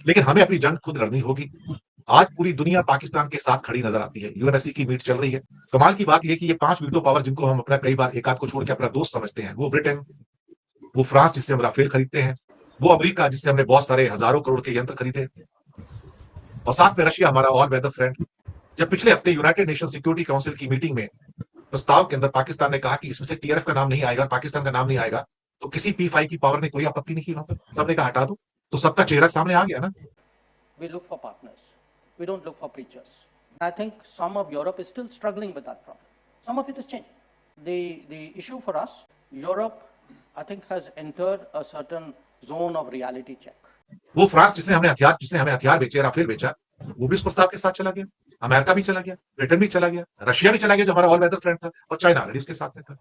लेकिन हमें अपनी जंग खुद लड़नी होगी। आज पूरी दुनिया पाकिस्तान के साथ खड़ी नजर आती है। यूएनएससी की मीट चल रही है। कमाल की बात यह कि ये 5 वीटो पावर जिनको हम अपना कई बार एक आध को छोड़ के अपना दोस्त समझते हैं, वो ब्रिटेन, वो फ्रांस जिससे हम राफेल खरीदते हैं, वो अमेरिका जिससे हमने बहुत सारे हजारों करोड़ के यंत्र खरीदे, और साथ में रशिया हमारा ऑल वेदर फ्रेंड। जब पिछले हफ्ते यूनाइटेड नेशन सिक्योरिटी काउंसिल की मीटिंग में प्रस्ताव के अंदर पाकिस्तान ने कहा कि इसमें से टीआरएफ का नाम नहीं आएगा, पाकिस्तान का नाम नहीं आएगा, तो किसी P5 की पावर ने कोई आपत्ति नहीं की। वहां पर सबने कहा हटा दो, तो सबका चेहरा सामने आ गया ना। We look for partners. We don't look for preachers. I think some of Europe is still struggling with that problem. Some of it is changing. The issue for us, Europe, I think, has entered a certain zone of reality check. वो France जिसने हमें हथियार बेचे, Rafale बेचा, वो भी इस प्रस्ताव के साथ चला गया। अमेरिका भी चला गया, ब्रिटेन भी चला गया, रशिया भी चला गया जो हमारा ऑल वेदर फ्रेंड था, और चाइना ऑलरेडी उसके साथ में था।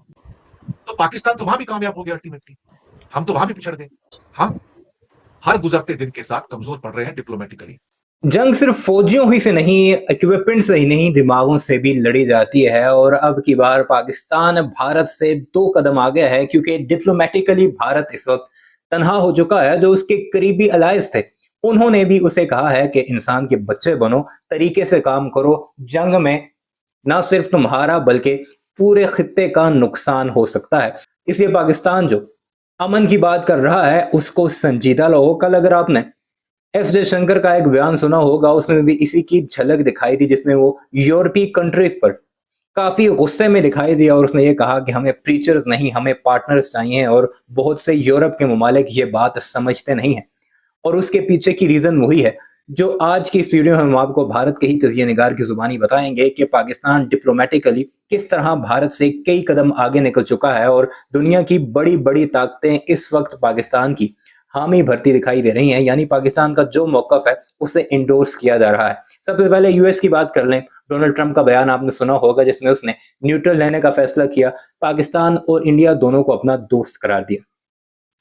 तो पाकिस्तान तो वहां भी कामयाब हो गया अल्टीमेटली। हम तो वहां भी पिछड़ गए। हम हर गुजरते दिन के साथ कमजोर पड़ रहे हैं डिप्लोमेटिकली। जंग सिर्फ फौजियों ही से नहीं, इक्विपमेंट से ही नहीं, दिमागों से भी लड़ी जाती है। और अब की बार पाकिस्तान भारत से 2 कदम आगे है, क्योंकि डिप्लोमेटिकली भारत इस वक्त तन्हा हो चुका है। जो उसके करीबी अलायंस थे, उन्होंने भी उसे कहा है कि इंसान के बच्चे बनो, तरीके से काम करो। जंग में ना सिर्फ तुम्हारा बल्कि पूरे खित्ते का नुकसान हो सकता है। इसलिए पाकिस्तान जो अमन की बात कर रहा है उसको संजीदा लो। कल अगर आपने एस जयशंकर का एक बयान सुना होगा, उसमें भी इसी की झलक दिखाई दी, जिसमें वो यूरोपीय कंट्रीज पर काफी गुस्से में दिखाई दिया। और उसने ये कहा कि हमें प्रीचर्स नहीं, हमें पार्टनर्स चाहिए। और बहुत से यूरोप के ममालिक ये बात समझते नहीं है। और उसके पीछे की रीजन वही है जो आज की इस वीडियो में हम आपको भारत के ही तजिया निगार की जुबानी बताएंगे कि पाकिस्तान डिप्लोमेटिकली किस तरह भारत से कई कदम आगे निकल चुका है। और दुनिया की बड़ी बड़ी ताकतें इस वक्त पाकिस्तान की हामी भरती दिखाई दे रही हैं, यानी पाकिस्तान का जो मौकफ है उसे इंडोर्स किया जा रहा है। सबसे पहले यूएस की बात कर लें। डोनाल्ड ट्रंप का बयान आपने सुना होगा, जिसमें उसने न्यूट्रल रहने का फैसला किया, पाकिस्तान और इंडिया दोनों को अपना दोस्त करार दिया।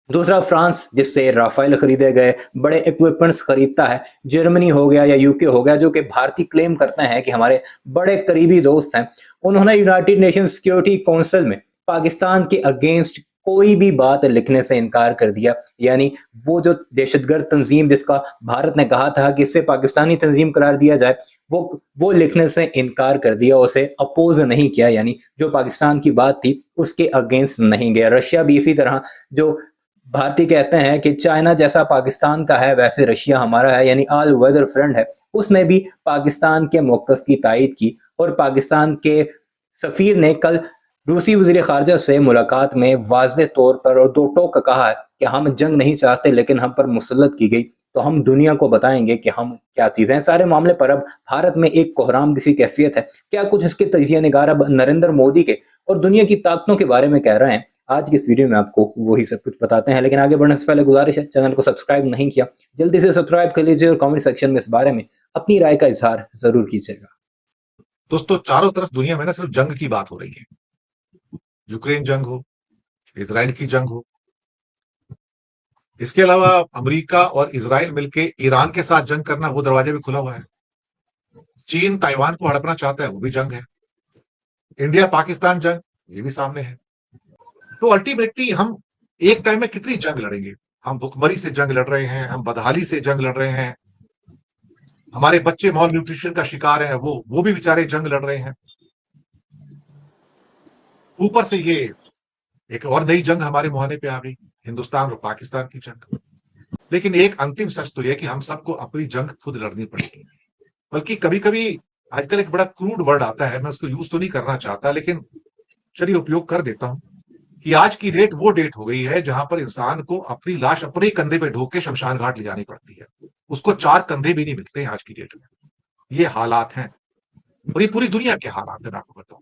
दूसरा, फ्रांस जिससे राफेल खरीदे गए, बड़े इक्विपमेंट्स खरीदता है। जर्मनी हो गया या यूके हो गया, जो कि भारतीय क्लेम करते हैं कि हमारे बड़े करीबी दोस्त हैं, उन्होंने यूनाइटेड नेशन सिक्योरिटी काउंसिल में पाकिस्तान के अगेंस्ट कोई भी बात लिखने से इनकार कर दिया। यानी वो जो दहशतगर्द तंजीम जिसका भारत ने कहा था कि इससे पाकिस्तानी तंजीम करार दिया जाए, वो लिखने से इनकार कर दिया, उसे अपोज नहीं किया। यानी जो पाकिस्तान की बात थी उसके अगेंस्ट नहीं गया। रशिया भी इसी तरह, जो भारतीय कहते हैं कि चाइना जैसा पाकिस्तान का है वैसे रशिया हमारा है, यानी ऑल वेदर फ्रेंड है, उसने भी पाकिस्तान के मौकफ की तायद की। और पाकिस्तान के सफीर ने कल रूसी वज़ीर ख़ारजा से मुलाकात में वाज़ेह तौर पर और दो टोक कहा है कि हम जंग नहीं चाहते, लेकिन हम पर मुसल्लत की गई तो हम दुनिया को बताएंगे कि हम क्या चीज़ें हैं। सारे मामले पर अब भारत में एक कोहराम किसी कैफियत है। क्या कुछ इसके तजिया निगार अब नरेंद्र मोदी के और दुनिया की ताकतों के बारे में कह रहे हैं, आज की इस वीडियो में आपको वही सब कुछ बताते हैं। लेकिन आगे बढ़ने से पहले गुजारिश है, चैनल को सब्सक्राइब नहीं किया जल्दी से सब्सक्राइब कर लीजिए और कमेंट सेक्शन में इस बारे में अपनी राय का इजहार जरूर कीजिएगा। दोस्तों, चारों तरफ दुनिया में ना सिर्फ जंग की बात हो रही है। यूक्रेन जंग हो, इजराइल की जंग हो, इसके अलावा अमेरिका और इजराइल मिलकर ईरान के साथ जंग करना, वो दरवाजा भी खुला हुआ है। चीन ताइवान को हड़पना चाहता है, वो भी जंग है। इंडिया पाकिस्तान जंग, ये भी सामने है। तो अल्टीमेटली हम एक टाइम में कितनी जंग लड़ेंगे? हम भुखमरी से जंग लड़ रहे हैं, हम बदहाली से जंग लड़ रहे हैं, हमारे बच्चे मॉल न्यूट्रिशन का शिकार हैं, वो भी बेचारे जंग लड़ रहे हैं। ऊपर से ये एक और नई जंग हमारे मुहाने पे आ गई, हिंदुस्तान और पाकिस्तान की जंग। लेकिन एक अंतिम सच तो यह कि हम सबको अपनी जंग खुद लड़नी पड़ेगी। बल्कि कभी कभी आजकल एक बड़ा क्रूड वर्ड आता है, मैं उसको यूज तो नहीं करना चाहता, लेकिन चलिए उपयोग कर देता हूं कि आज की डेट वो डेट हो गई है जहां पर इंसान को अपनी लाश अपने ही कंधे पे ढोक के शमशान घाट ले जानी पड़ती है। उसको 4 कंधे भी नहीं मिलते हैं आज की डेट में। ये हालात हैं और ये पूरी दुनिया के हालात है। मैं आपको बताऊं,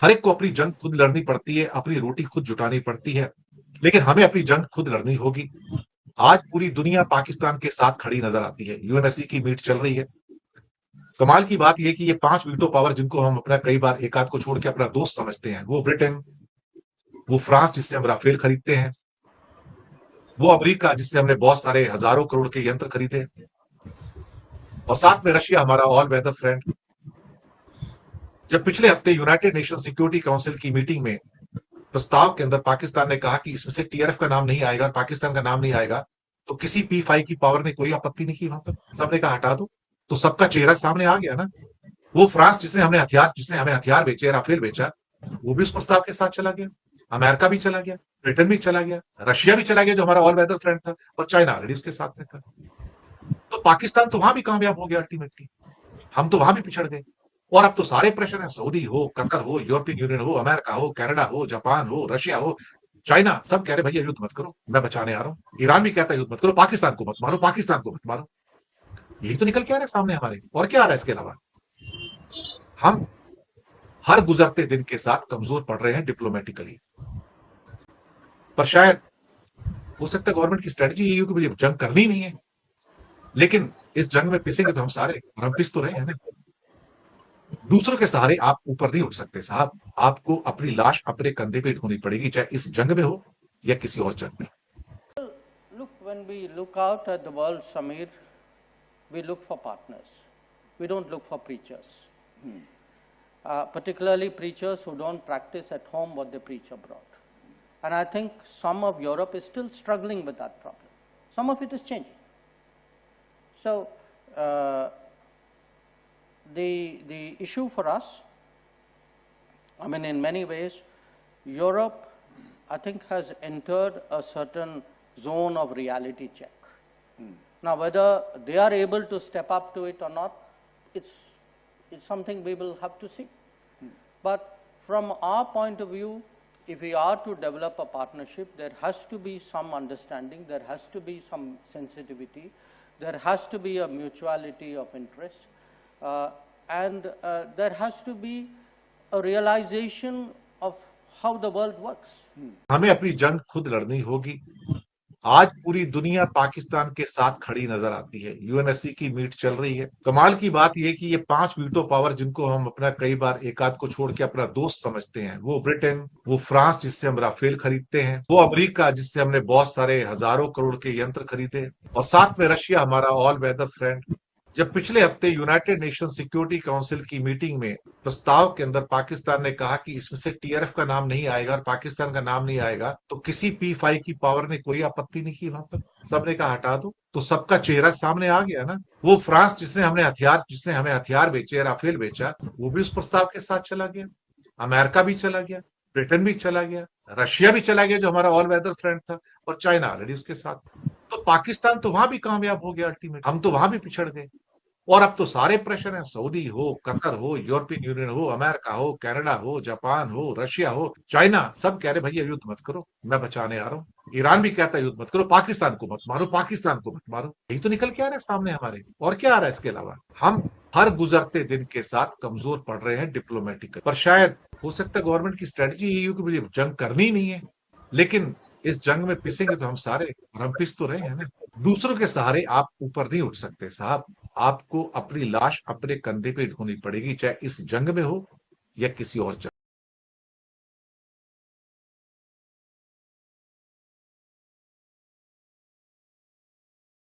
हर एक को अपनी जंग खुद लड़नी पड़ती है, अपनी रोटी खुद जुटानी पड़ती है, लेकिन हमें अपनी जंग खुद लड़नी होगी। आज पूरी दुनिया पाकिस्तान के साथ खड़ी नजर आती है। यूएनएससी की मीट चल रही है। कमाल की बात यह कि ये 5 वीटो पावर जिनको हम अपना कई बार एक आध को छोड़ के अपना दोस्त समझते हैं, वो ब्रिटेन, वो फ्रांस जिससे हम राफेल खरीदते हैं, वो अमेरिका जिससे हमने बहुत सारे हजारों करोड़ के यंत्र खरीदे, और साथ में रशिया हमारा ऑल वेदर फ्रेंड। जब पिछले हफ्ते यूनाइटेड नेशन सिक्योरिटी काउंसिल की मीटिंग में प्रस्ताव के अंदर पाकिस्तान ने कहा कि इसमें से टीआरएफ का नाम नहीं आएगा, पाकिस्तान का नाम नहीं आएगा, तो किसी P5 की पावर ने कोई आपत्ति नहीं की वहां पर, सबने कहा हटा दो, तो सबका चेहरा सामने आ गया ना। वो फ्रांस जिसने हमें हथियार बेचे, राफेल बेचा, वो भी उस प्रस्ताव के साथ चला गया। अमेरिका भी चला गया, ब्रिटेन भी चला गया, रशिया भी चला गया जो हमारा ऑल वेदर फ्रेंड था, और चाइना ऑलरेडी उसके साथ में था। तो पाकिस्तान तो वहां भी कामयाब हो गया अल्टीमेटली, हम तो वहां भी पिछड़ गए। और अब तो सारे प्रेशर है, सऊदी हो, कतर हो, यूरोपियन यूनियन हो, अमेरिका हो, कनाडा हो, जापान हो, रशिया हो, चाइना, सब कह रहे भैया युद्ध मत करो, मैं बचाने आ रहा हूं। ईरान भी कहता है युद्ध मत करो, पाकिस्तान को मत मारो, पाकिस्तान को मत मारो। यही तो निकल के आ रहा है सामने हमारे, और क्या आ रहा है इसके अलावा? हम हर गुजरते दिन के साथ कमजोर पड़ रहे हैं डिप्लोमेटिकली। पर शायद हो सकता है गवर्नमेंट की स्ट्रेटजी यही हो कि मुझे जंग करनी नहीं है, लेकिन इस जंग में पिसेंगे तो हम सारे, और हम पिस तो रहे हैं ना। दूसरों के सहारे आप ऊपर नहीं उठ सकते साहब, आपको अपनी लाश अपने कंधे पे ढोनी पड़ेगी, चाहे इस जंग में हो या किसी और जंग में। Look, when we look out at the world, Samir, we look for partners. We don't look for preachers. Particularly preachers who don't practice at home what they preach abroad. And I think some of Europe is still struggling with that problem. Some of it is changing. So, the issue for us, I mean, in many ways, Europe, I think, has entered a certain zone of reality check. Now, whether they are able to step up to it or not, it's something we will have to see. But from our point of view, if we are to develop a partnership, there has to be some understanding, there has to be some sensitivity, there has to be a mutuality of interest, and there has to be a realization of how the world works. हमें अपनी जंग खुद लड़नी होगी। आज पूरी दुनिया पाकिस्तान के साथ खड़ी नजर आती है, यूएनएससी की मीट चल रही है। कमाल की बात यह कि ये 5 वीटो पावर जिनको हम अपना कई बार एक आध को छोड़ के अपना दोस्त समझते हैं, वो ब्रिटेन, वो फ्रांस जिससे हम राफेल खरीदते हैं, वो अमेरिका जिससे हमने बहुत सारे हजारों करोड़ के यंत्र खरीदे, और साथ में रशिया हमारा ऑल वेदर फ्रेंड। जब पिछले हफ्ते यूनाइटेड नेशन सिक्योरिटी काउंसिल की मीटिंग में प्रस्ताव के अंदर पाकिस्तान ने कहा कि इसमें से टीआरएफ का नाम नहीं आएगा और पाकिस्तान का नाम नहीं आएगा, तो किसी P5 की पावर ने कोई आपत्ति नहीं की वहां पर, सबने कहा हटा दो, तो सबका चेहरा सामने आ गया ना। वो फ्रांस जिसने हमें हथियार बेचे, राफेल बेचा, वो भी उस प्रस्ताव के साथ चला गया। अमेरिका भी चला गया, ब्रिटेन भी चला गया, रशिया भी चला गया जो हमारा ऑल वेदर फ्रेंड था, और चाइना ऑलरेडी उसके साथ। तो पाकिस्तान तो वहां भी कामयाब हो गया अल्टीमेट, हम तो वहां भी पिछड़ गए। और अब तो सारे प्रेशर हैं, सऊदी हो, कतर हो, यूरोपियन यूनियन हो, अमेरिका हो, कनाडा हो, जापान हो, रशिया हो, चाइना, सब कह रहे भैया युद्ध मत करो, मैं बचाने आ रहा हूं। ईरान भी कहता है युद्ध मत करो, पाकिस्तान को मत मारो, पाकिस्तान को मत मारो। यही तो निकल के आ रहा है सामने हमारे, और क्या आ रहा है इसके अलावा? हम हर गुजरते दिन के साथ कमजोर पड़ रहे हैं डिप्लोमेटिकली। पर शायद हो सकता है गवर्नमेंट की स्ट्रेटजी यही हो कि मुझे जंग करनी नहीं है, लेकिन इस जंग में पिसेंगे तो हम सारे, और हम पिस तो रहे हैं ना। दूसरों के सहारे आप ऊपर नहीं उठ सकते साहब, आपको अपनी लाश अपने कंधे पे ढोनी पड़ेगी, चाहे इस जंग में हो या किसी और जंग।